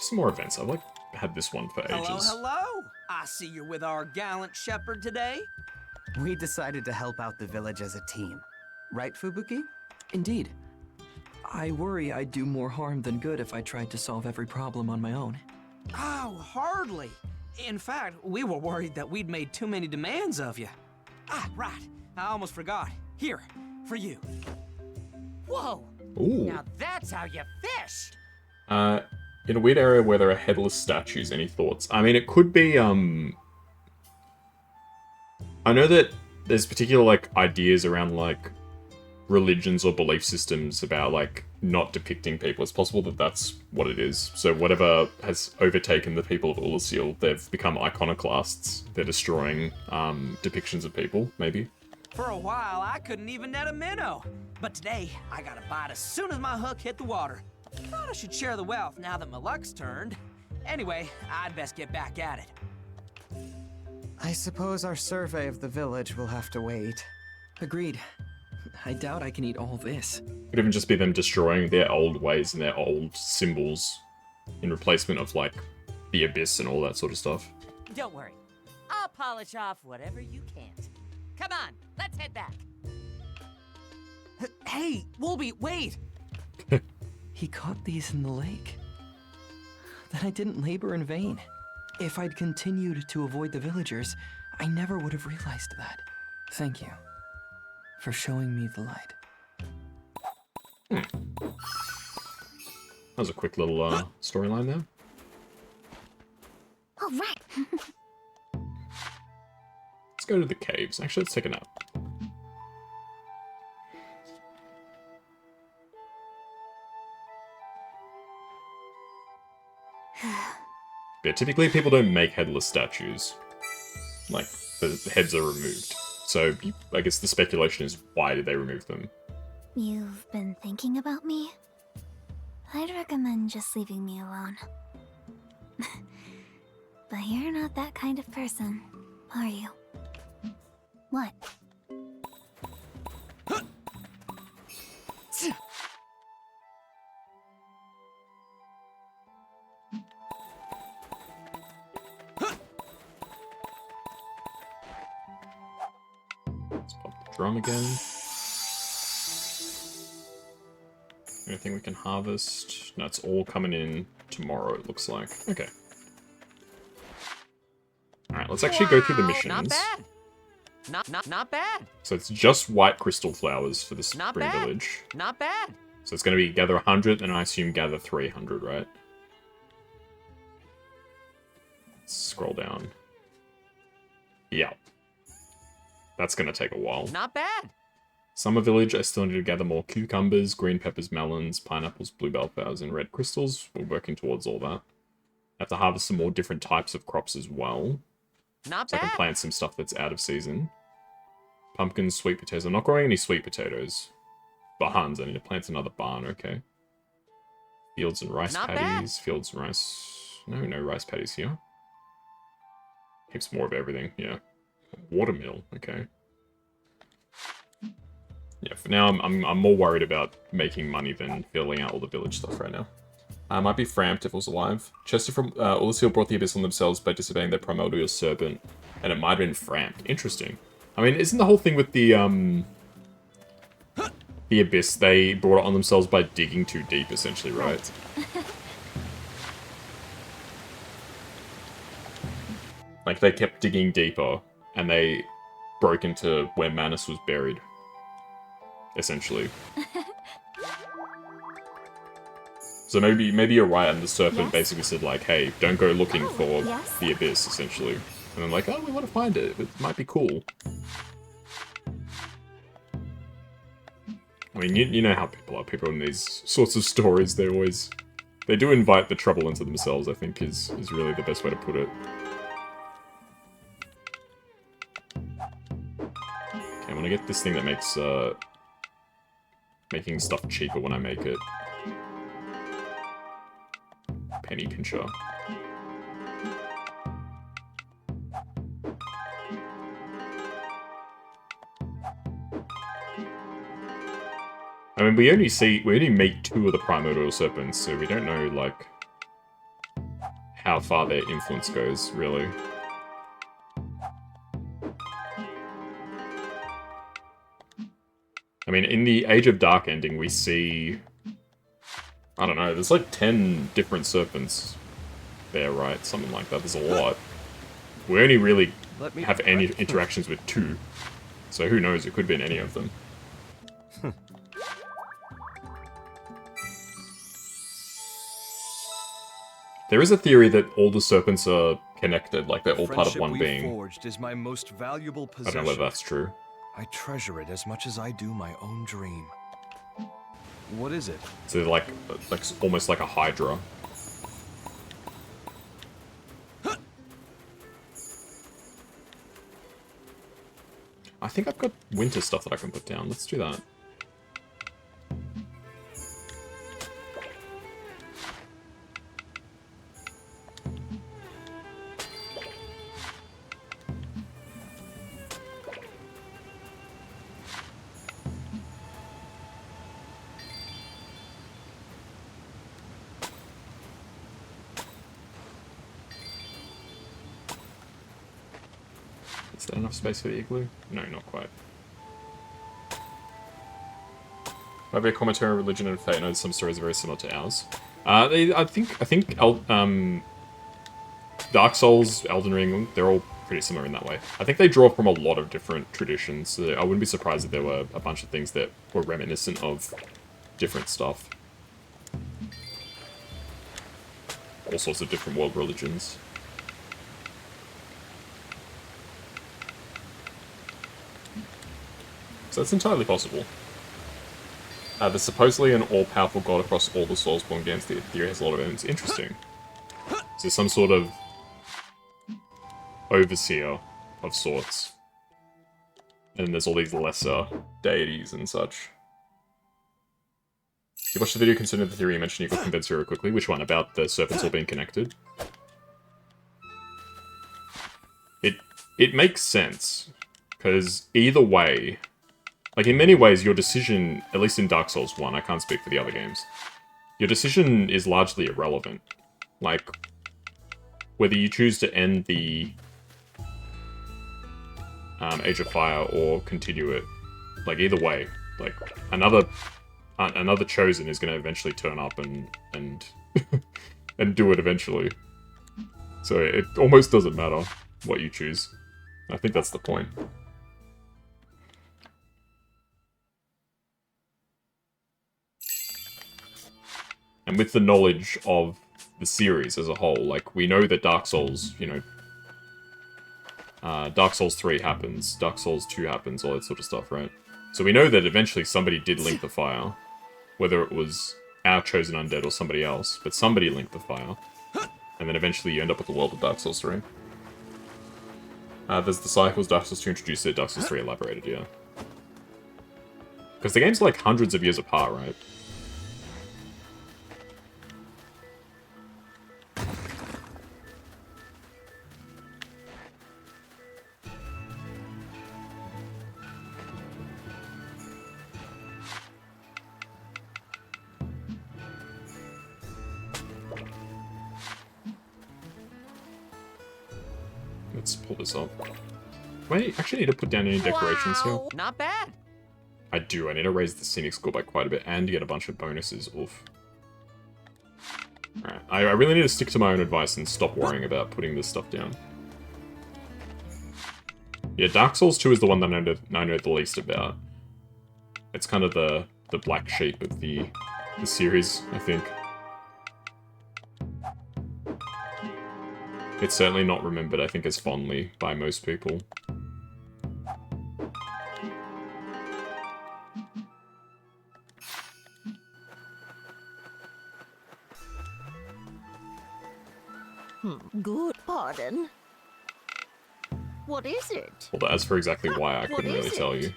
some more events. I've like had this one for ages. Hello, hello! I see you're with our gallant shepherd today. We decided to help out the village as a team. Right, Fubuki? Indeed. I worry I'd do more harm than good if I tried to solve every problem on my own. Oh, hardly. In fact, we were worried that we'd made too many demands of you. Ah, right. I almost forgot. Here, for you. Whoa! Ooh. Now that's how you fish! In a weird area where there are headless statues, any thoughts? I mean, it could be, I know that there's particular, like, ideas around, like, religions or belief systems about, like, not depicting people. It's possible that that's what it is. So whatever has overtaken the people of Ulasil, they've become iconoclasts. They're destroying, depictions of people, maybe. For a while, I couldn't even net a minnow. But today, I got a bite as soon as my hook hit the water. Thought I should share the wealth now that my luck's turned. Anyway, I'd best get back at it. I suppose our survey of the village will have to wait. Agreed. I doubt I can eat all this. It could even just be them destroying their old ways and their old symbols in replacement of, like, the abyss and all that sort of stuff. Don't worry. I'll polish off whatever you can't. Come on, let's head back. Hey, Wolby, wait! He caught these in the lake. Then I didn't labor in vain. If I'd continued to avoid the villagers, I never would have realized that. Thank you for showing me the light. That was a quick little storyline there. All right. Let's go to the caves. Actually, let's take a nap. Yeah, typically people don't make headless statues. Like, the heads are removed. So, I guess the speculation is, why did they remove them? You've been thinking about me? I'd recommend just leaving me alone. But you're not that kind of person, are you? What? Let's pop the drum again. Anything we can harvest? No, it's all coming in tomorrow, it looks like. Okay. Alright, let's actually go through the missions. Not bad. Not bad. So it's just white crystal flowers for the Not Spring bad. Village. Not bad. So it's going to be gather 100, and I assume gather 300, right? Let's scroll down. Yeah. That's going to take a while. Not bad. Summer Village, I still need to gather more cucumbers, green peppers, melons, pineapples, bluebell flowers, and red crystals. We're working towards all that. I have to harvest some more different types of crops as well. Not So I bad. can plant some stuff that's out of season. Pumpkins, sweet potatoes. I'm not growing any sweet potatoes. Barns. I need to plant another barn, okay. Fields and rice Not paddies. Fields and rice. No rice paddies here. Heaps more of everything, yeah. Watermill, okay. Yeah, for now I'm more worried about making money than filling out all the village stuff right now. Might be Framped if it was alive. Chester from Ulasil brought the Abyss on themselves by disobeying their primordial serpent, and it might have been Framped. Interesting. I mean, isn't the whole thing with the Abyss, they brought it on themselves by digging too deep, essentially, right? Like, they kept digging deeper, and they broke into where Manus was buried. Essentially. So maybe you're right, and the serpent basically said, like, hey, don't go looking for the Abyss, essentially. And I'm like, oh, we want to find it. It might be cool. I mean, you know how people are. People in these sorts of stories, they do invite the trouble into themselves, I think, is really the best way to put it. Okay, I want to get this thing that makes, making stuff cheaper when I make it. Penny pincher. I mean, we only meet 2 of the primordial serpents, so we don't know, like, how far their influence goes, really. I mean, in the Age of Dark ending, we see... I don't know, there's like 10 different serpents there, right? Something like that. There's a lot. We only really have any interactions with 2. So who knows, it could have been any of them. There is a theory that all the serpents are connected, like they're all part of one being. Forged is my most valuable I possession. don't know whether that's true. I treasure it as much as I do my own dream. What is it? So they're like almost like a hydra. I think I've got winter stuff that I can put down. Let's do that. Is there enough space for the igloo? No, not quite. Maybe a commentary on religion and fate. I know some stories are very similar to ours. I think Dark Souls, Elden Ring, they're all pretty similar in that way. I think they draw from a lot of different traditions. So I wouldn't be surprised if there were a bunch of things that were reminiscent of different stuff. All sorts of different world religions. So that's entirely possible. There's supposedly an all-powerful god across all the Soulsborne games. The theory has a lot of evidence. Interesting. So some sort of overseer of sorts. And there's all these lesser deities and such. You watched the video concerning the theory you mentioned you got convinced very quickly. Which one? About the serpents all being connected? It makes sense. Because either way... Like, in many ways, your decision, at least in Dark Souls 1, I can't speak for the other games, your decision is largely irrelevant. Like, whether you choose to end the Age of Fire or continue it, like, either way, like, another Chosen is going to eventually turn up and and do it eventually. So it almost doesn't matter what you choose. I think that's the point. And with the knowledge of the series as a whole, like, we know that Dark Souls, you know, Dark Souls 3 happens, Dark Souls 2 happens, all that sort of stuff, right? So we know that eventually somebody did link the fire, whether it was our chosen undead or somebody else, but somebody linked the fire. And then eventually you end up with the world of Dark Souls 3. There's the cycles, Dark Souls 2 introduced it, Dark Souls 3 elaborated, yeah. Because the game's like hundreds of years apart, right? Let's pull this up. Wait, I actually need to put down any decorations here. Not bad. I do. I need to raise the scenic score by quite a bit and get a bunch of bonuses. Oof. Alright, I really need to stick to my own advice and stop worrying about putting this stuff down. Yeah, Dark Souls 2 is the one that I know the least about. It's kind of the black sheep of the series, I think. It's certainly not remembered, I think, as fondly by most people. Good pardon. What is it? Well, as for exactly why, I couldn't really tell you.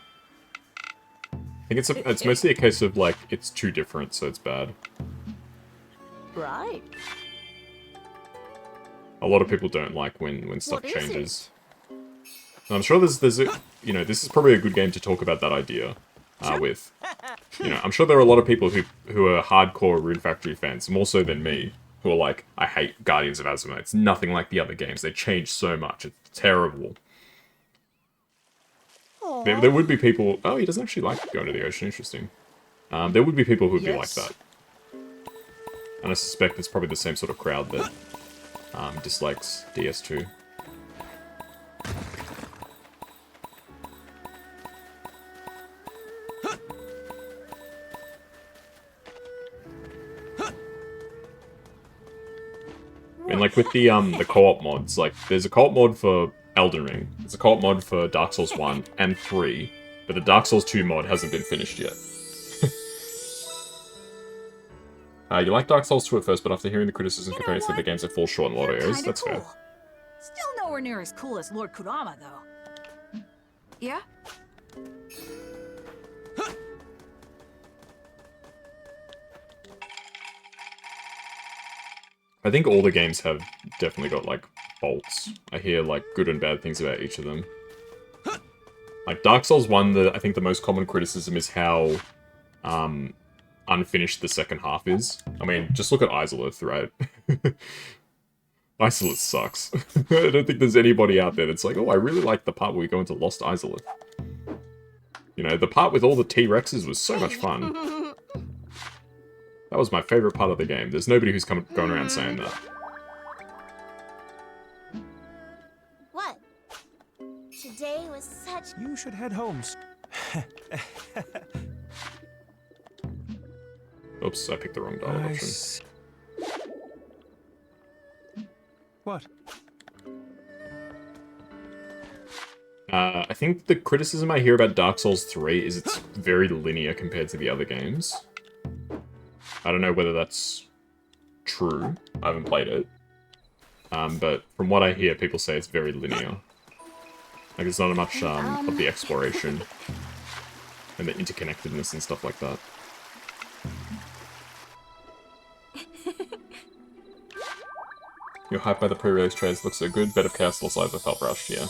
I think it's mostly a case of, like, it's too different, so it's bad. Right. A lot of people don't like when stuff changes. And I'm sure there's a, you know, this is probably a good game to talk about that idea with. You know, I'm sure there are a lot of people who are hardcore Rune Factory fans, more so than me, who are like, I hate Guardians of Azuma. It's nothing like the other games. They changed so much. It's terrible. There would be people... Oh, he doesn't actually like going to the ocean. Interesting. There would be people who would be like that. And I suspect it's probably the same sort of crowd that dislikes DS2. And like with the co-op mods, like there's a co-op mod for Elden Ring, there's a co-op mod for Dark Souls 1 and 3, but the Dark Souls 2 mod hasn't been finished yet. You like Dark Souls 2 at first, but after hearing the criticism comparing it to the games that fall short in a lot of areas, that's fair. Still nowhere near as cool as Lord Kurama, though. Yeah? I think all the games have definitely got, like, faults. I hear, like, good and bad things about each of them. Like, Dark Souls 1, I think the most common criticism is how unfinished the second half is. I mean, just look at Izalith, right? Izalith sucks. I don't think there's anybody out there that's like, oh, I really like the part where we go into Lost Izalith. You know, the part with all the T-Rexes was so much fun. That was my favorite part of the game. There's nobody who's going around saying that. What? Today was such... You should head home. Oops, I picked the wrong dialogue option. What? I think the criticism I hear about Dark Souls 3 is it's very linear compared to the other games. I don't know whether that's true. I haven't played it. But from what I hear, people say it's very linear. Like, there's not much of the exploration and the interconnectedness and stuff like that. You're hyped by the pre-release trailers. Looks so good. Bed of Chaos also I felt rushed, yeah.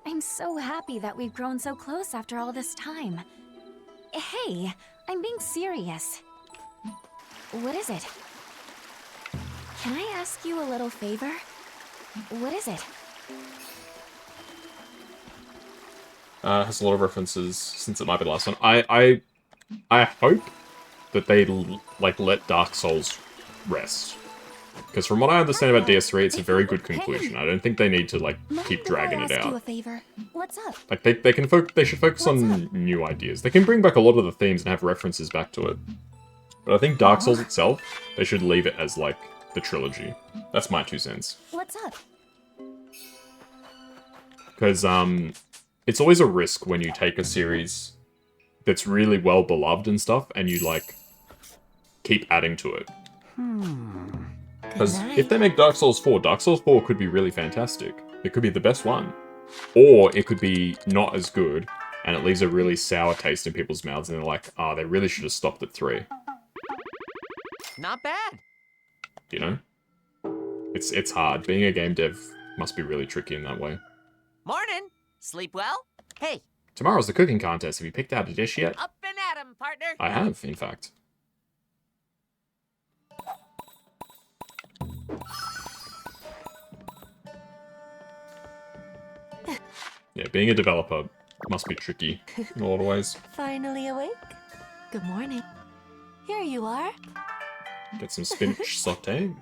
I'm so happy that we've grown so close after all this time. Hey, I'm being serious. What is it? Can I ask you a little favor? What is it? Has a lot of references since it might be the last one. I hope that they like let Dark Souls rest. Because from what I understand about DS3, it's a very good conclusion. I don't think they need to like keep dragging it ask you a out. favor? What's up? Like they should focus on new ideas. They can bring back a lot of the themes and have references back to it. But I think Dark Souls itself, they should leave it as like the trilogy. That's my 2 cents. What's up? Because it's always a risk when you take a series that's really well beloved and stuff, and you like keep adding to it. Because if they make Dark Souls 4 could be really fantastic. It could be the best one. Or it could be not as good, and it leaves a really sour taste in people's mouths, and they're like, oh, they really should have stopped at 3. Not bad. You know? It's hard. Being a game dev must be really tricky in that way. Morning. Sleep well? Hey. Tomorrow's the cooking contest. Have you picked out a dish yet? Up and at 'em, partner. I have, in fact. Yeah, being a developer must be tricky in a lot of ways. Finally awake? Good morning. Here you are. Get some spinach sauté.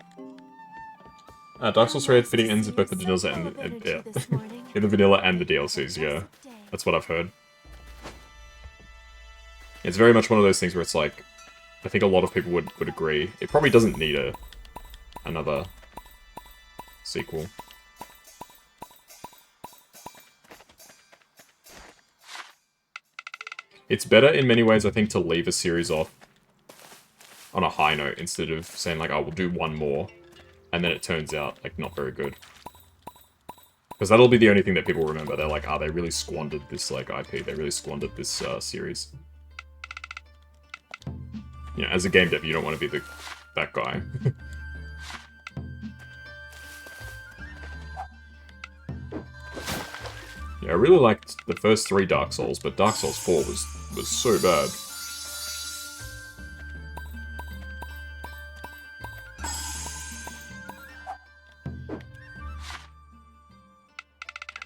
Dark Souls 3 had fitting ends of both the vanilla and the, the vanilla and the DLCs, yeah. That's what I've heard. It's very much one of those things where it's like, I think a lot of people would agree. It probably doesn't need another sequel. It's better in many ways, I think, to leave a series off on a high note instead of saying like, oh, we'll do one more, and then it turns out like not very good. Because that'll be the only thing that people remember. They're like, oh, they really squandered this like IP. They really squandered this series. You know, as a game dev, you don't want to be that guy. Yeah, I really liked the first 3 Dark Souls, but Dark Souls 4 was so bad.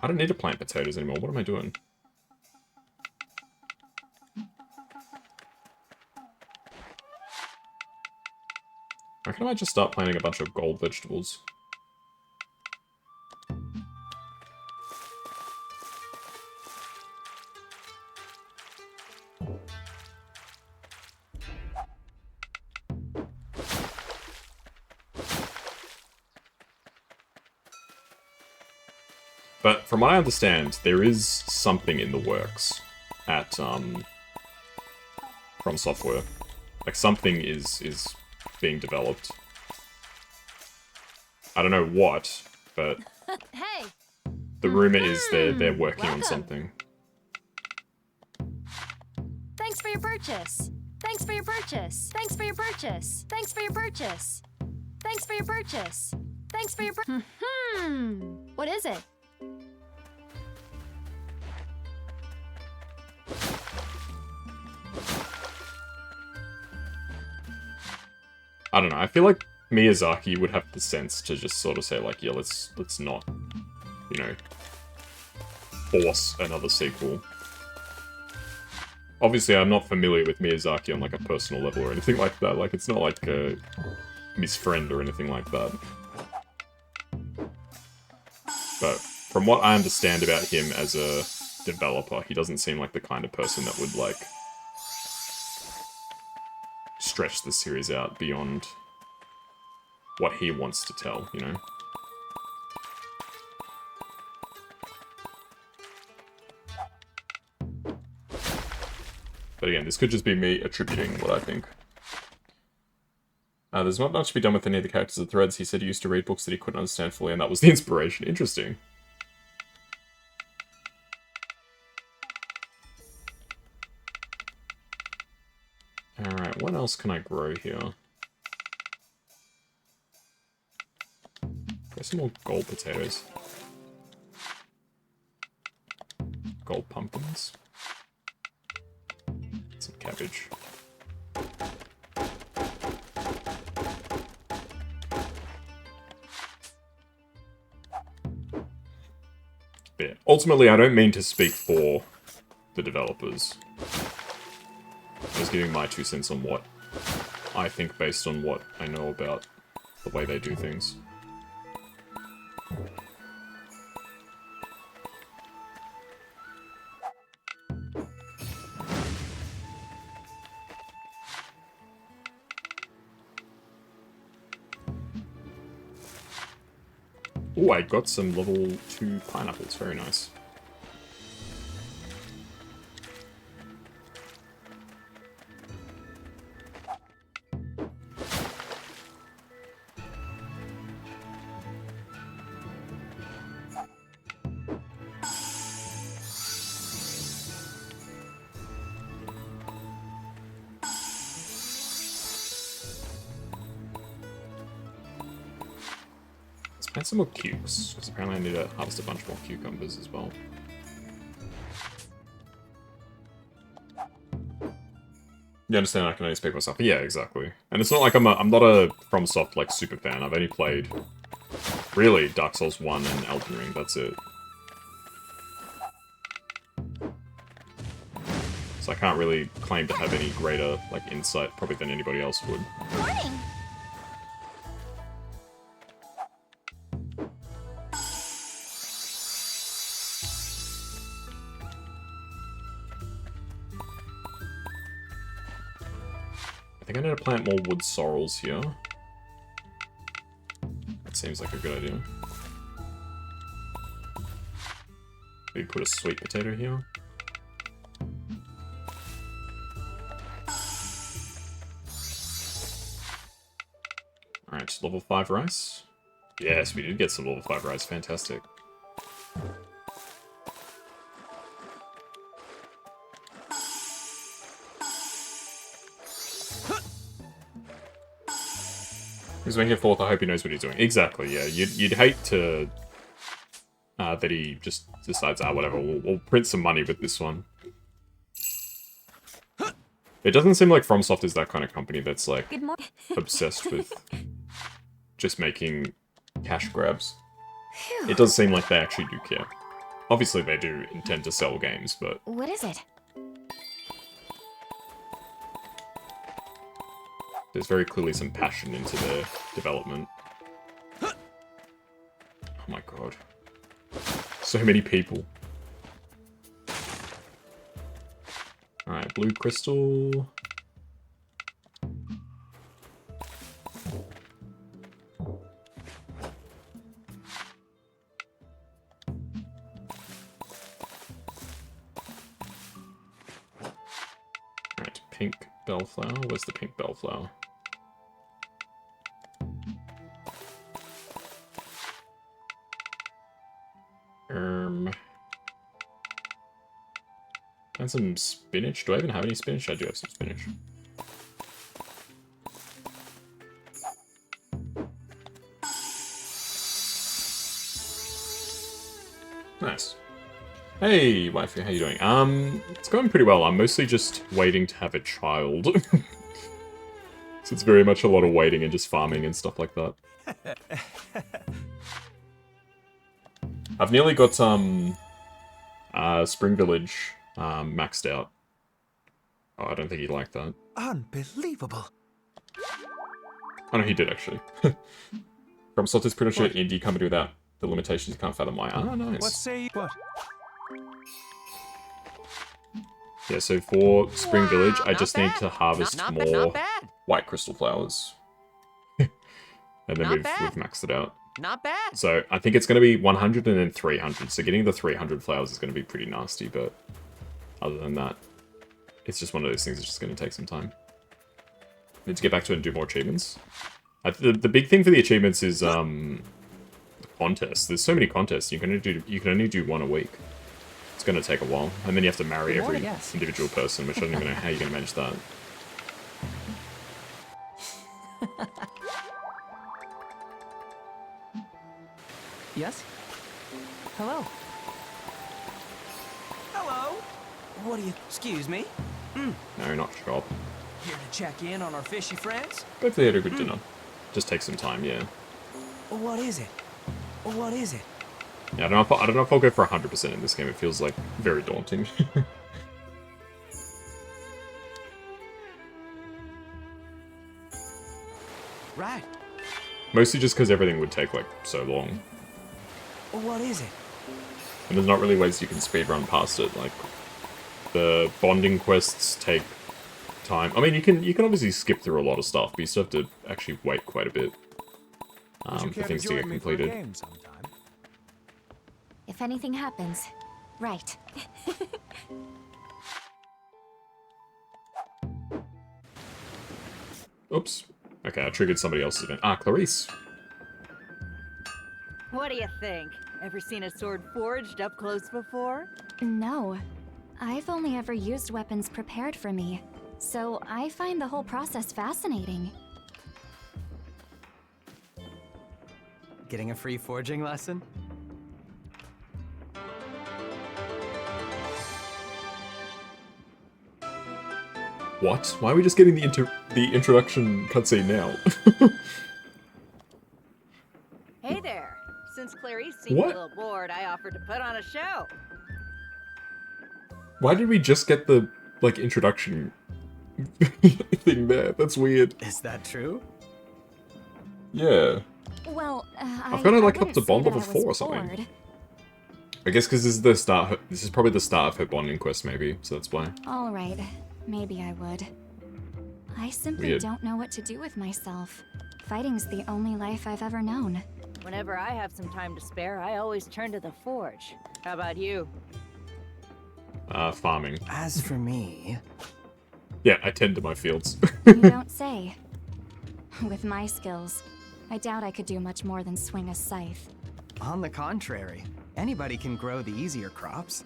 I don't need to plant potatoes anymore. What am I doing? I reckon I might just start planting a bunch of gold vegetables. But from what I understand, there is something in the works at From Software. Like something is being developed. I don't know what, but Hey! the rumor is they're working on something. Thanks for your purchase. Thanks for your purchase. Thanks for your purchase. Thanks for your purchase. Thanks for your purchase. Thanks for your purchase. What is it? I don't know, I feel like Miyazaki would have the sense to just sort of say like, yeah, let's not, you know, force another sequel. Obviously, I'm not familiar with Miyazaki on like a personal level or anything like that. Like, it's not like his friend or anything like that. But from what I understand about him as a developer, he doesn't seem like the kind of person that would like stretch the series out beyond what he wants to tell, you know? But again, this could just be me attributing what I think. There's not much to be done with any of the characters or threads. He said he used to read books that he couldn't understand fully, and that was the inspiration. Interesting. Alright, what else can I grow here? Grow some more gold potatoes. Gold pumpkins. Some cabbage. But yeah, ultimately, I don't mean to speak for the developers. I was giving my 2 cents on what I think based on what I know about the way they do things. Oh, I got some level 2 pineapples. Very nice. Plant some more cubes, because apparently I need to harvest a bunch more cucumbers as well. You understand I can only speak myself? Yeah, exactly. And it's not like I'm not a FromSoft like super fan. I've only played really Dark Souls 1 and Elden Ring, that's it. So I can't really claim to have any greater like insight probably than anybody else would. Morning. I think I need to plant more wood sorrels here. That seems like a good idea. Maybe put a sweet potato here. Alright, level 5 rice. Yes, we did get some level 5 rice. Fantastic. He's making it forth. I hope he knows what he's doing. Exactly, yeah. You'd hate to... that he just decides, whatever, we'll print some money with this one. It doesn't seem like FromSoft is that kind of company that's, like, obsessed with just making cash grabs. It does seem like they actually do care. obviously they do intend to sell games, but What is it? there's very clearly some passion into their development. Oh my god. So many people. Alright, blue crystal. Alright, pink bellflower. Where's the pink bellflower? And some spinach. Do I even have any spinach? I do have some spinach. Nice. Hey, wifey, how you doing? It's going pretty well. I'm mostly just waiting to have a child. So it's very much a lot of waiting and just farming and stuff like that. I've nearly got Spring Village maxed out. Oh, I don't think he liked that. Unbelievable. Oh no, he did actually. From Salt is pretty much an indie company without the limitations you can't fathom why. Ah, nice. What say you? What? Yeah, so for Spring Village, I just need to harvest Not more bad. white crystal flowers. And then Not we've bad. maxed it out. Not bad. So I think it's going to be 100 and then 300. So getting the 300 flowers is going to be pretty nasty, but other than that, it's just one of those things that's just going to take some time. Need to get back to it and do more achievements. The big thing for the achievements is contests. There's so many contests. You can only do one a week. It's going to take a while, and then you have to marry Good every morning, yes. individual person, which I don't even know how you're going to manage that. Yes? Hello. Hello. What do you... Excuse me. No, not shop. Here to check in on our fishy friends? Hopefully they had a good dinner. Just take some time, yeah. What is it? What is it? Yeah, I don't know if I'll go for 100% in this game. It feels like very daunting. Right. Mostly just because everything would take like so long. What is it? And there's not really ways you can speedrun past it. Like the bonding quests take time. I mean, you can obviously skip through a lot of stuff, but you still have to actually wait quite a bit for things to get completed. If anything happens, right. Oops. Okay, I triggered somebody else's event. Ah, Clarice. What do you think? Ever seen a sword forged up close before? No. I've only ever used weapons prepared for me, so I find the whole process fascinating. Getting a free forging lesson? What? Why are we just getting the introduction cutscene now? Hey there. Since Clarice seemed What? a little bored, I offered to put on a show. Why did we just get the, like, introduction thing there? That's weird. Is that true? Yeah. Well, I've got to, like, up wouldn't to say bond that I level was 4 or something. bored. I guess because this is the start. This is probably the start of her bonding quest, maybe. So that's why. All right, maybe I would. I simply Weird. don't know what to do with myself. Fighting's the only life I've ever known. Whenever I have some time to spare, I always turn to the forge. How about you? Farming. As for me, Yeah, I tend to my fields. You don't say. With my skills, I doubt I could do much more than swing a scythe. on the contrary, anybody can grow the easier crops.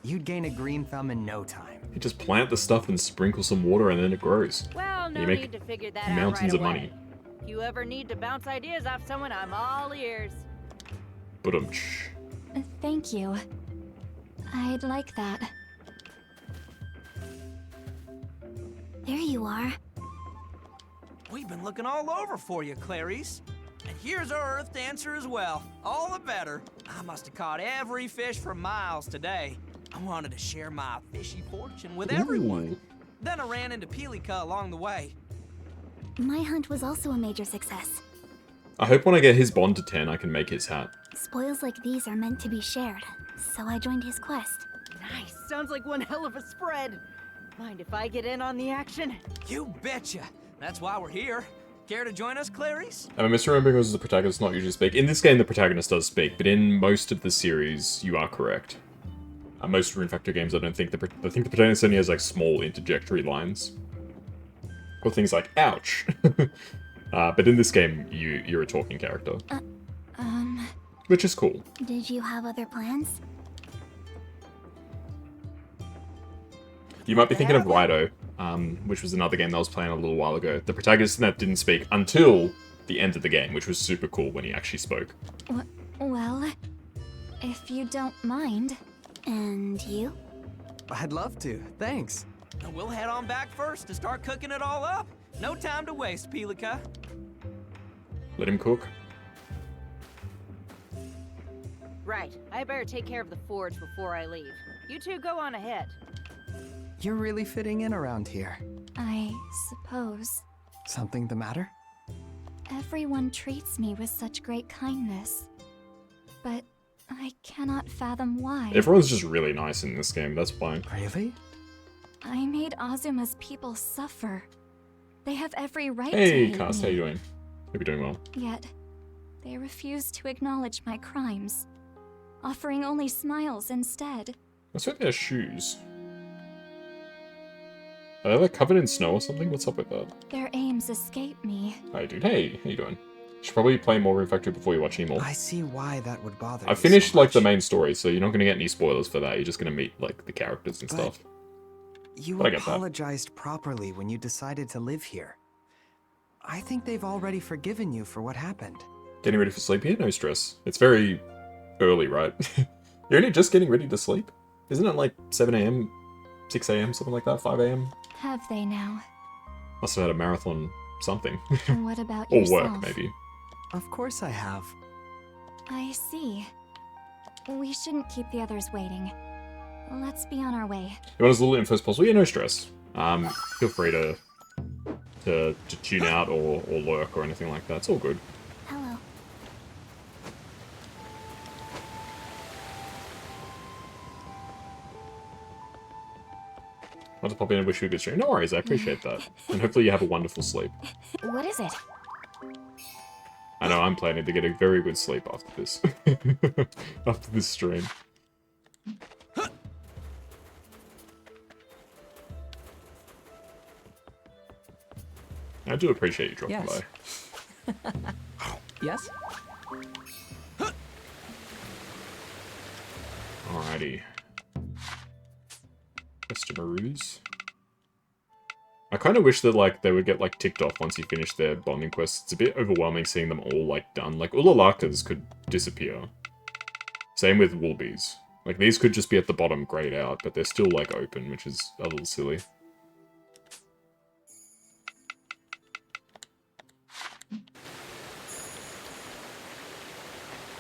You'd gain a green thumb in no time. You just plant the stuff and sprinkle some water and then it grows. Well, no You make need to figure that mountains out of right money. away. If you ever need to bounce ideas off someone, I'm all ears. But Thank you. I'd like that. There you are. We've been looking all over for you, Clarice. And here's our Earth dancer as well. all the better. I must have caught every fish for miles today. I wanted to share my fishy fortune with everyone. Then I ran into Pilika along the way. My hunt was also a major success. I hope when I get his bond to 10, I can make his hat. Spoils like these are meant to be shared, so I joined his quest. Nice. Sounds like one hell of a spread. Mind if I get in on the action? You betcha. That's why we're here. Care to join us, Clarice? Am I misremembering because the protagonist does not usually speak? In this game, the protagonist does speak, but in most of the series, you are correct. Most Rune Factor games, I think the protagonist only has like small interjectory lines. Or things like, ouch. But in this game, you're a talking character. Which is cool. Did you have other plans? You might be thinking of Rido, which was another game that I was playing a little while ago. The protagonist in that didn't speak until the end of the game, which was super cool when he actually spoke. Well, if you don't mind. And you? I'd love to, thanks. We'll head on back first to start cooking it all up. No time to waste, Pilika. Let him cook. Right. I better take care of the forge before I leave. You two go on ahead. You're really fitting in around here. I suppose. Something the matter? Everyone treats me with such great kindness. But I cannot fathom why. Everyone's just really nice in this game, that's fine. Really? I made Azuma's people suffer. They have every right to Hey, hate Cast, me. how you doing? Hope you're doing well. Yet, they refuse to acknowledge my crimes, offering only smiles instead. What's with their shoes? Are they like covered in snow or something? What's up with that? Their aims escape me. Hi, dude. Hey, how you doing? Should probably play more Rune Factory before you watch any more. I see why that would bother I you finished so like the much. main story, so you're not going to get any spoilers for that. You're just going to meet like the characters and But stuff. You But I get that. apologized properly when you decided to live here. I think they've already forgiven you for what happened. Getting ready for sleep here? No stress. It's very early, right? You're only just getting ready to sleep? Isn't it like 7 AM, 6 AM, something like that? 5 AM? Have they now? Must have had a marathon something. And what about Or yourself? work, maybe. Of course I have. I see. We shouldn't keep the others waiting. Let's be on our way. You want as little info as possible? Yeah, no stress. Feel free to tune out or lurk or anything like that. It's all good. Hello. Want to pop in and wish you a good stream? No worries, I appreciate that. And hopefully you have a wonderful sleep. What is it? I know I'm planning to get a very good sleep after this. After this stream. I do appreciate you dropping Yes. by. Yes? Alrighty. Customaroos. I kind of wish that, like, they would get, like, ticked off once you finish their bonding quests. It's a bit overwhelming seeing them all, like, done. Like, Ulalakas could disappear. Same with Woolbies. Like, these could just be at the bottom grayed out, but they're still, like, open, which is a little silly.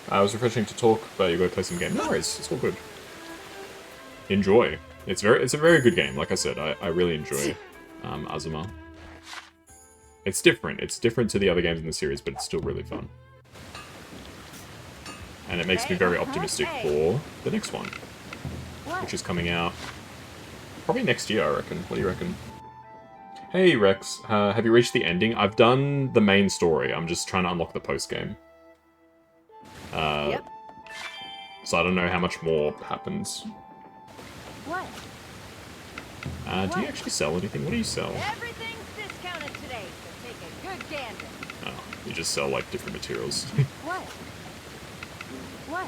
I was refreshing to talk, but you gotta play some game. No worries, it's all good. Enjoy. It's a very good game. Like I said, I really enjoy Azuma. It's different. It's different to the other games in the series, but it's still really fun. And it makes me very optimistic for the next one, which is coming out probably next year, I reckon. What do you reckon? Hey Rex, have you reached the ending? I've done the main story. I'm just trying to unlock the post game. Yep. So I don't know how much more happens. What? Do you actually sell anything? What do you sell? Everything's discounted today, so take a good gander. Oh, you just sell, like, different materials. What? What?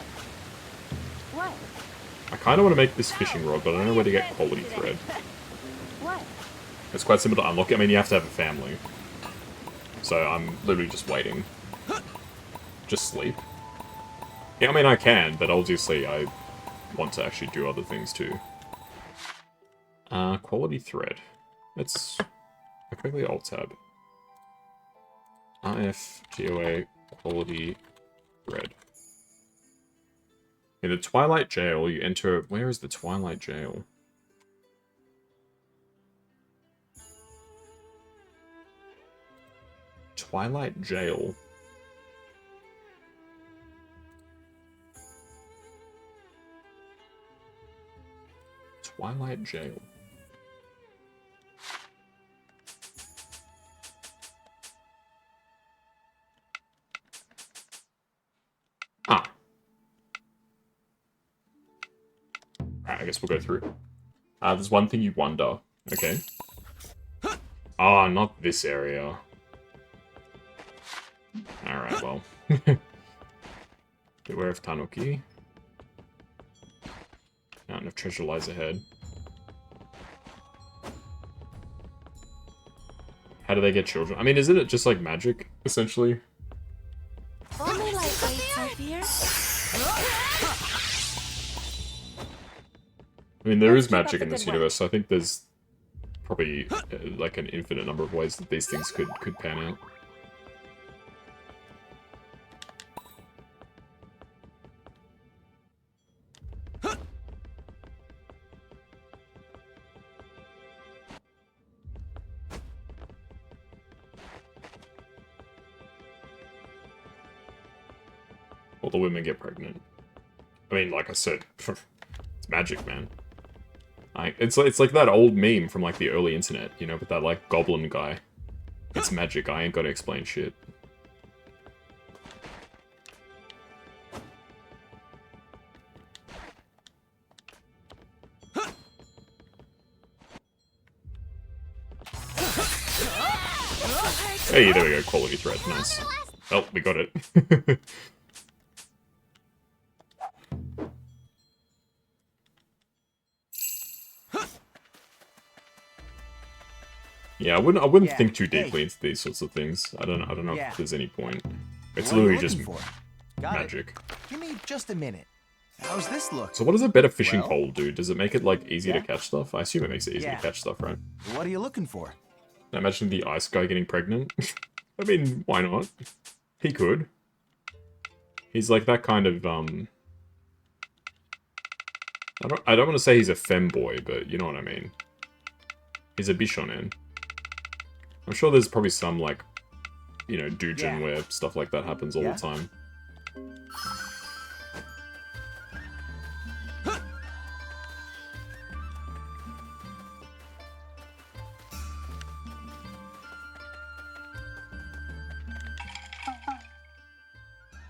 What? I kind of want to make this fishing rod, but I don't know where to get quality thread. What? It's quite simple to unlock it. I mean, you have to have a family. So I'm literally just waiting. Just sleep. Yeah, I mean, I can, but obviously I want to actually do other things too. Quality thread. Let's quickly alt-tab. RF, GOA, quality thread. In the Twilight Jail, you enter... Where is the Twilight Jail? Twilight Jail. Twilight Jail. Ah. Alright, I guess we'll go through. There's one thing you wonder. Okay. Ah, not this area. Alright, well. Beware of Tanuki. Mountain of treasure lies ahead. How do they get children? I mean, isn't it just like magic, essentially? Only lightweights are here. I mean, there is magic in this universe, so I think there's probably like an infinite number of ways that these things could pan out. All the women get pregnant. I mean, like I said, it's magic, man. It's like that old meme from like the early internet, you know, with that like goblin guy. It's magic. I ain't gotta explain shit. Hey, there we go. Quality threat. Nice. Oh, we got it. Yeah, I wouldn't think too deeply into these sorts of things. I don't know if there's any point. It's literally just magic. Give me just a minute. How's this look? So what does a better fishing pole do? Does it make it like easier to catch stuff? I assume it makes it easier to catch stuff, right? What are you looking for? Now imagine the ice guy getting pregnant. I mean, why not? He could. He's like that kind of I don't want to say he's a femboy, but you know what I mean. He's a bishonen. I'm sure there's probably some, like, you know, doujin where stuff like that happens all the time.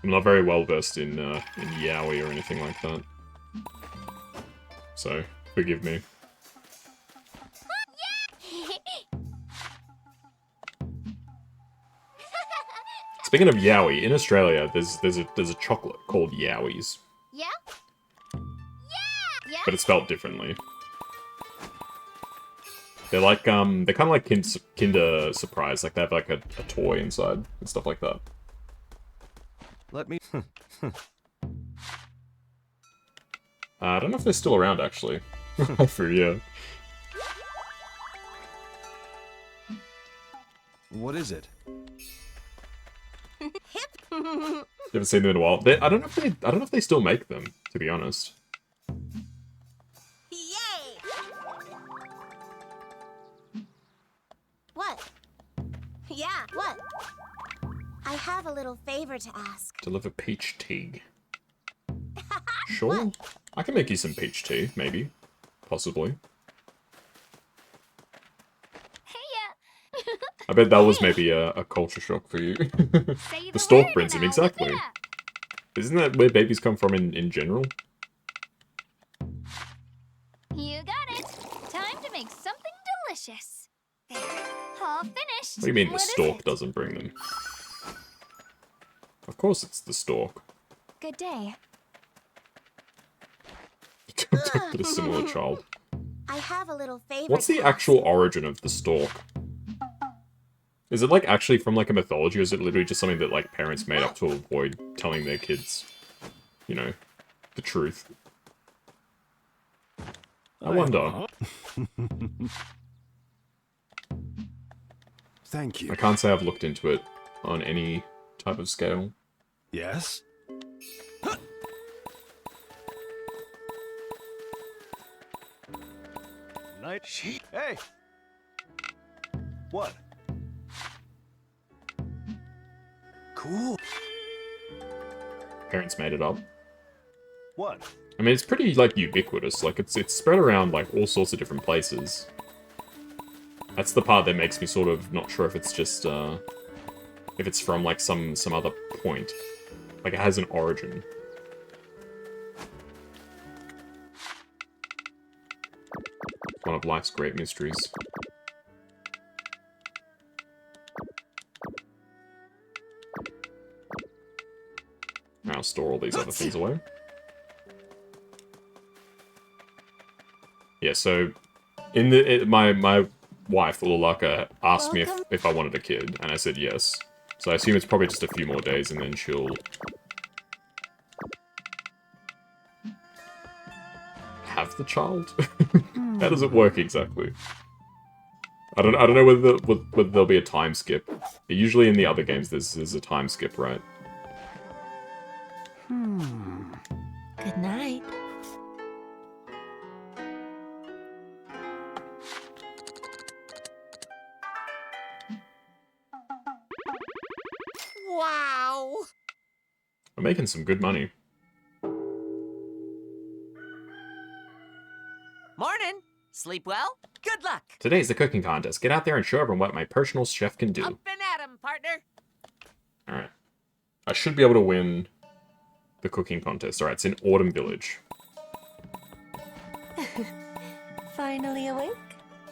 I'm not very well versed in yaoi or anything like that. So, forgive me. Speaking of yaoi, in Australia, there's a chocolate called yaois. Yeah? Yeah! But it's spelled differently. They're like, they're kind of like Kinder Surprise, like they have like a toy inside and stuff like that. Let me... I don't know if they're still around, actually. Yeah. What is it? You haven't seen them in a while. I don't know if they still make them, to be honest. Yay! What? Yeah, what? I have a little favor to ask. Deliver peach tea. Sure. I can make you some peach tea, maybe. Possibly. I bet that was maybe a culture shock for you. The stork brings him, exactly. Isn't that where babies come from in general? You got it. Time to make something delicious. There. All finished. What do you mean the stork doesn't bring them? Of course it's the stork. Good day. Contacted a similar child. I have a little favor. What's the actual origin of the stork? Is it like actually from like a mythology, or is it literally just something that like parents made up to avoid telling their kids, you know, the truth? I wonder. Thank you. I can't say I've looked into it on any type of scale. Yes? night. Hey! What? Cool. Parents made it up. What? I mean, it's pretty, like, ubiquitous. Like, it's spread around, like, all sorts of different places. That's the part that makes me sort of not sure if it's just, if it's from, like, some other point. Like, it has an origin. One of life's great mysteries. Now I'll store all these other things away. Yeah, so in my wife Ululaka asked me if I wanted a kid, and I said yes. So I assume it's probably just a few more days, and then she'll have the child. How does it work exactly? I don't know whether there'll be a time skip. Usually in the other games there's a time skip, right? Good night. Wow! We're making some good money. Morning! Sleep well? Good luck! Today's the cooking contest. Get out there and show everyone what my personal chef can do. Up and at 'em, partner! Alright. I should be able to win the cooking contest. Alright, it's in Autumn Village. Finally awake?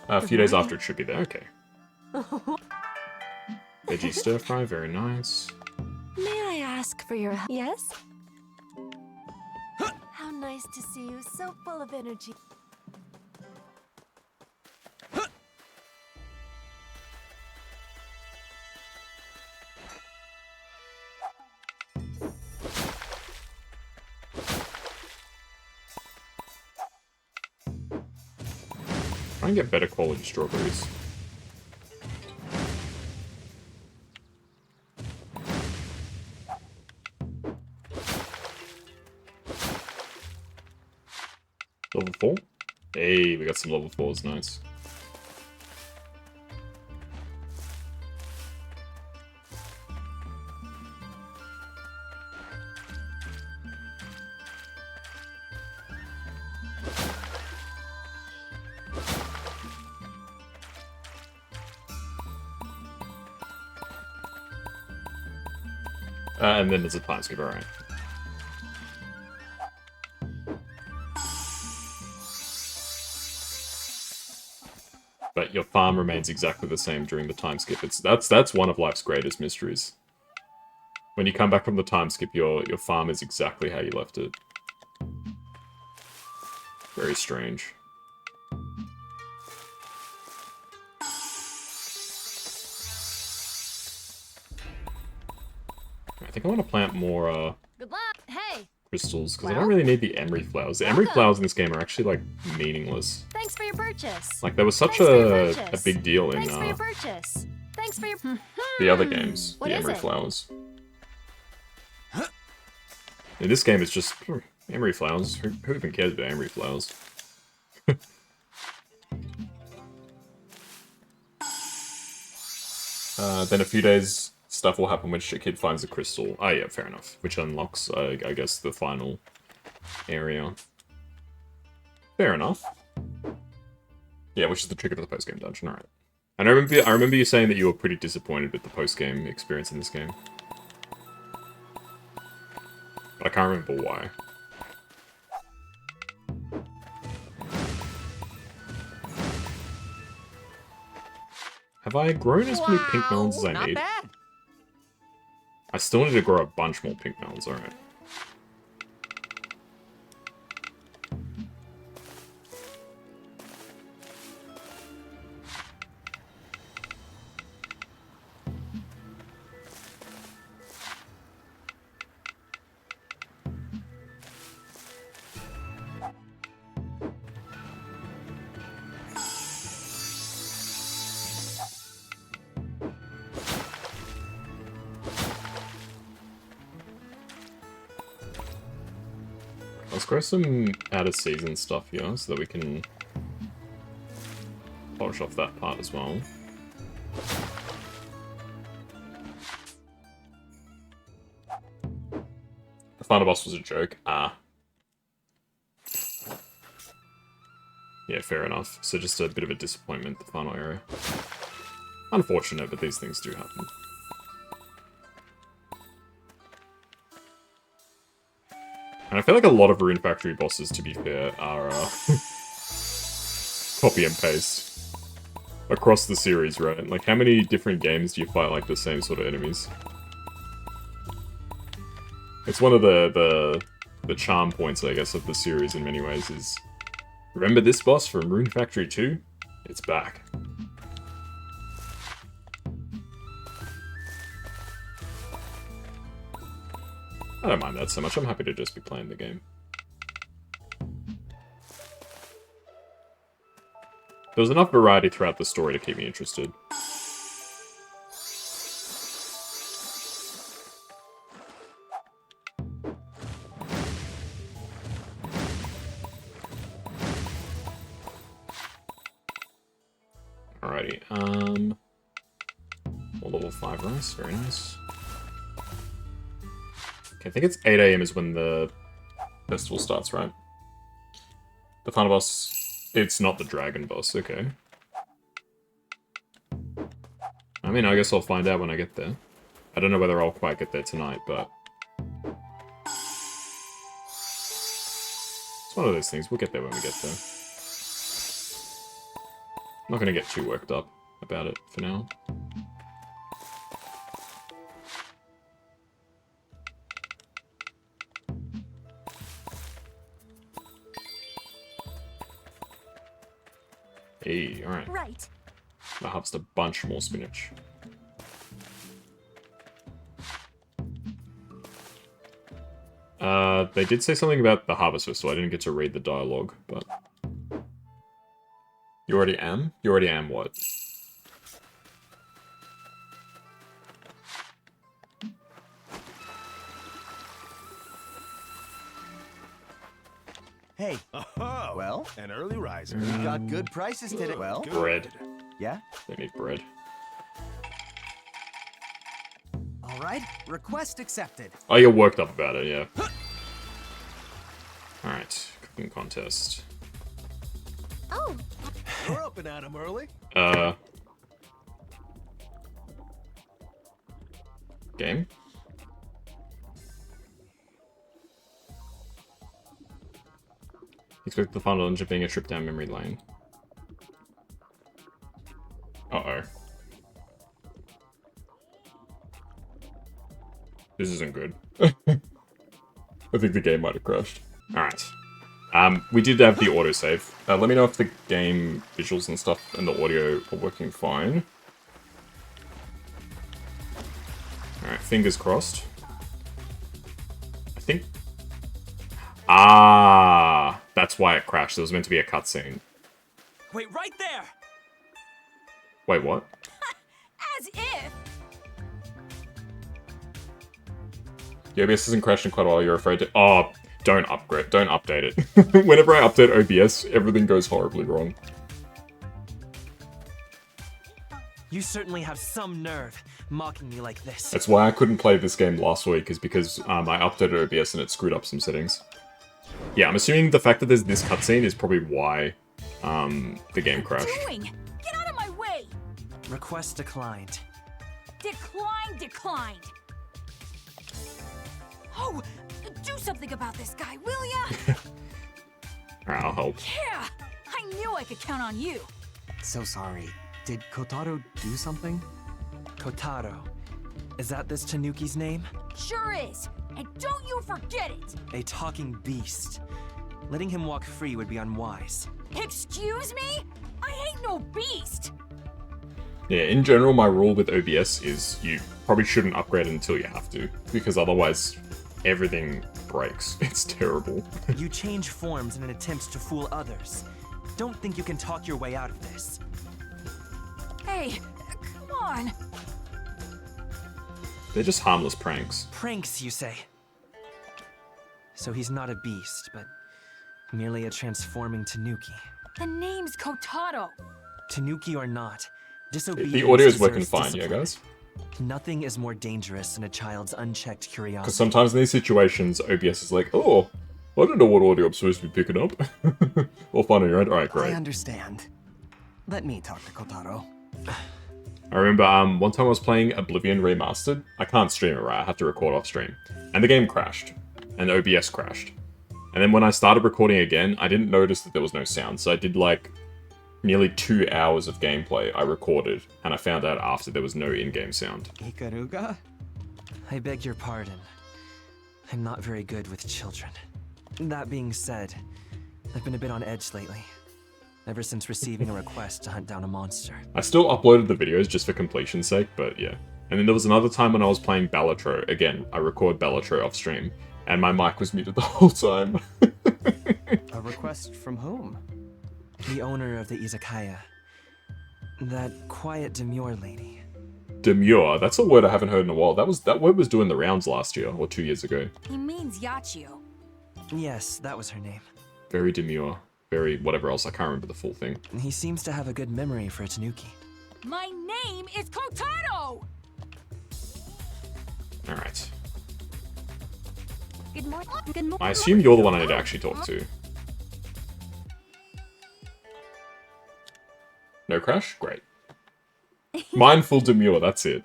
A few days after it should be there, okay. Veggie stir fry, very nice. May I ask for your help? Yes? How nice to see you, so full of energy. Try and get better quality strawberries. Level 4? Hey, we got some level 4s, nice. And then there's a time skip, alright. But your farm remains exactly the same during the time skip. That's one of life's greatest mysteries. When you come back from the time skip, your farm is exactly how you left it. Very strange. I think I want to plant more Good luck. Hey, crystals, because I don't really need the emery flowers. The emery flowers in this game are actually, like, meaningless. thanks for your purchase. Like, there was such Thanks for your a purchase. big deal in Thanks for your purchase. Thanks for your... the other games, What the is emery it? flowers. In this game, it's just emery flowers. Who even cares about emery flowers? Then a few days, stuff will happen when Kid finds a crystal. Oh yeah, fair enough. Which unlocks, I guess, the final area. Fair enough. Yeah, which is the trick of the post-game dungeon, alright. And I remember you saying that you were pretty disappointed with the post-game experience in this game. But I can't remember why. Have I grown as many pink melons as I Not need? bad. I still need to grow a bunch more pink melons, alright. Let's grow some out-of-season stuff here, so that we can polish off that part as well. The final boss was a joke. Ah. Yeah, fair enough. So just a bit of a disappointment, the final area. Unfortunate, but these things do happen. And I feel like a lot of Rune Factory bosses, to be fair, are copy and paste across the series, right? Like, how many different games do you fight like the same sort of enemies? It's one of the charm points, I guess, of the series in many ways is... Remember this boss from Rune Factory 2? It's back. I don't mind that so much, I'm happy to just be playing the game. There was enough variety throughout the story to keep me interested. Alrighty, well, level 5 rice, very nice. Okay, I think it's 8 AM is when the festival starts, right? The final boss, it's not the dragon boss, okay. I mean, I guess I'll find out when I get there. I don't know whether I'll quite get there tonight, but... It's one of those things, we'll get there when we get there. I'm not gonna get too worked up about it for now. Hey, alright. Right. That harvest a bunch more spinach. They did say something about the harvester, so I didn't get to read the dialogue, but... You already am? You already am what? Hey. Oh, Well? an early riser. We got good prices today. Well? Bread. Yeah? They need bread. All right. Request accepted. Oh, you're worked up about it, yeah. Alright, cooking contest. Oh, We're up and at 'em early. Game? Expect the final dungeon being a trip down memory lane. Uh-oh. This isn't good. I think the game might have crashed. Alright. We did have the autosave. Let me know if the game visuals and stuff and the audio are working fine. Alright, fingers crossed. I think... Ah, that's why it crashed. There was meant to be a cutscene. Wait, right there! Wait, what? As if. The OBS hasn't crashed in quite a while. You're afraid to... Oh, don't upgrade. Don't update it. Whenever I update OBS, everything goes horribly wrong. You certainly have some nerve mocking me like this. That's why I couldn't play this game last week, is because I updated OBS and it screwed up some settings. Yeah, I'm assuming the fact that there's this cutscene is probably why the game crashed. Doing? Get out of my way! Request declined. Declined. Oh, do something about this guy, will ya? Alright, I'll help. Yeah, I knew I could count on you. So sorry. Did Kotaro do something? Kotaro. Is that this Tanuki's name? Sure is, and don't you forget it. A talking beast. Letting him walk free would be unwise. Excuse me? I ain't no beast. Yeah, in general, my rule with OBS is you probably shouldn't upgrade it until you have to, because otherwise everything breaks. It's terrible. You change forms in an attempt to fool others. Don't think you can talk your way out of this. Hey, come on. They're just harmless pranks. Pranks, you say? So he's not a beast, but merely a transforming Tanuki. The name's Kotaro. Tanuki or not, disobedience The audio is working deserves fine, yeah, discipline. guys? Nothing is more dangerous than a child's unchecked curiosity. Because sometimes in these situations, OBS is like, oh, I don't know what audio I'm supposed to be picking up. We'll find on your own. Alright, great. I understand. Let me talk to Kotaro. I remember one time I was playing Oblivion Remastered. I can't stream it, right? I have to record off stream. And the game crashed. And OBS crashed. And then when I started recording again, I didn't notice that there was no sound. So I did like nearly 2 hours of gameplay I recorded. And I found out after there was no in-game sound. Ikaruga? I beg your pardon. I'm not very good with children. That being said, I've been a bit on edge lately. Ever since receiving a request to hunt down a monster. I still uploaded the videos just for completion's sake, but yeah. And then there was another time when I was playing Balatro. Again, I record Balatro off stream, and my mic was muted the whole time. A request from whom? The owner of the izakaya. That quiet, demure lady. Demure? That's a word I haven't heard in a while. That word was doing the rounds last year, or 2 years ago. He means Yachiyo. Yes, that was her name. Very demure. Very whatever else, I can't remember the full thing. He seems to have a good memory for a tanuki. My name is Kotaro! Alright. Good morning. Good morning. I assume you're the one I need to actually talk to. No crash? Great. Mindful demure, that's it.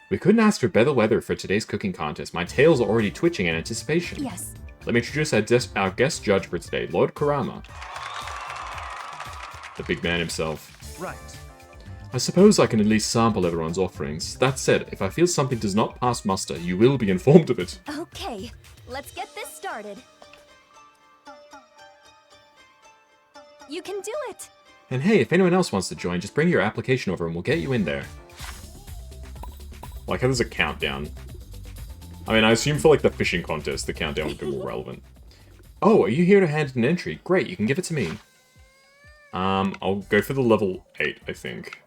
We couldn't ask for better weather for today's cooking contest. My tails are already twitching in anticipation. Yes. Let me introduce our guest judge for today, Lord Kurama. The big man himself. Right. I suppose I can at least sample everyone's offerings. That said, if I feel something does not pass muster, you will be informed of it. Okay, let's get this started. You can do it! And hey, if anyone else wants to join, just bring your application over and we'll get you in there. Like how there's a countdown. I mean, I assume for like the fishing contest, the countdown would be more relevant. Oh, are you here to hand in an entry? Great, you can give it to me. I'll go for the level 8, I think.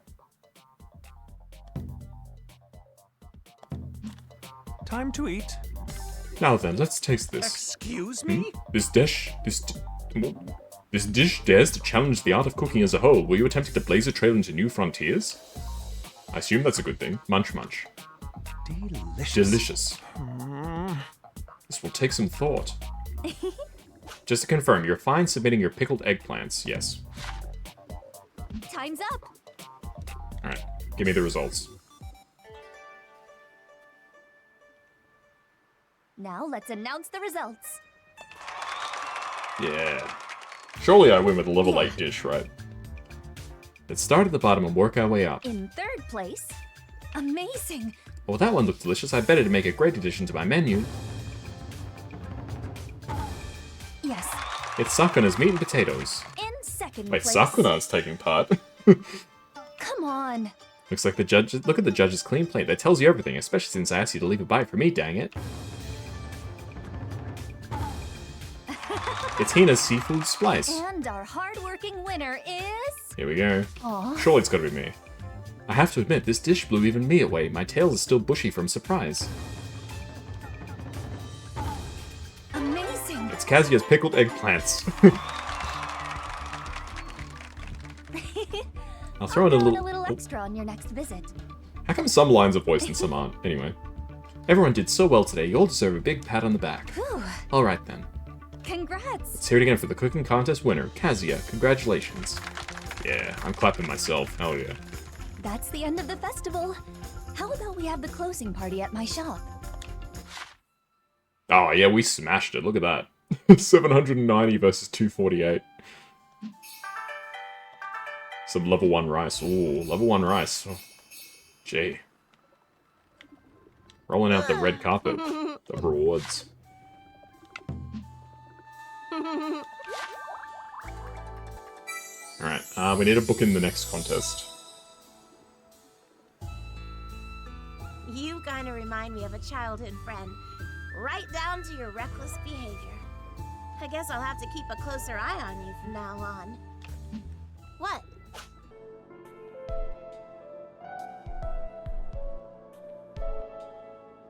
Time to eat. Now then, let's taste this. Excuse me? This dish dares to challenge the art of cooking as a whole. Were you attempting to blaze a trail into new frontiers? I assume that's a good thing. Munch munch. Delicious. Delicious. This will take some thought. Just to confirm, you're fine submitting your pickled eggplants, yes. Time's up! Alright, give me the results. Now let's announce the results. Yeah. Surely I win with a level 8 dish, right? Let's start at the bottom and work our way up. In third place, amazing! Well, that one looked delicious. I bet it'd make a great addition to my menu. Yes. It's Sakuna's meat and potatoes. In second Wait, place. Sakuna's taking part? Come on! Looks like the judges. Look at the judge's clean plate. That tells you everything, especially since I asked you to leave a bite for me, dang it. It's Hina's seafood splice. And our hard-working winner is... Here we go. Aw. Surely it's gotta be me. I have to admit, this dish blew even me away. My tail is still bushy from surprise. Amazing! It's Kazuya's pickled eggplants. I'll throw in a little extra on your next visit. How come some lines are voiced and some aren't? Anyway. Everyone did so well today, you all deserve a big pat on the back. Whew. Alright then. Congrats! Let's hear it again for the cooking contest winner, Kazuya. Congratulations. Yeah, I'm clapping myself. Hell yeah. That's the end of the festival. How about we have the closing party at my shop? Oh yeah, we smashed it. Look at that. 790 versus 248. Some level 1 rice. Ooh, level 1 rice. Oh, gee. Rolling out the red carpet. The rewards. Alright, we need to book in the next contest. You kinda remind me of a childhood friend, right down to your reckless behavior. I guess I'll have to keep a closer eye on you from now on.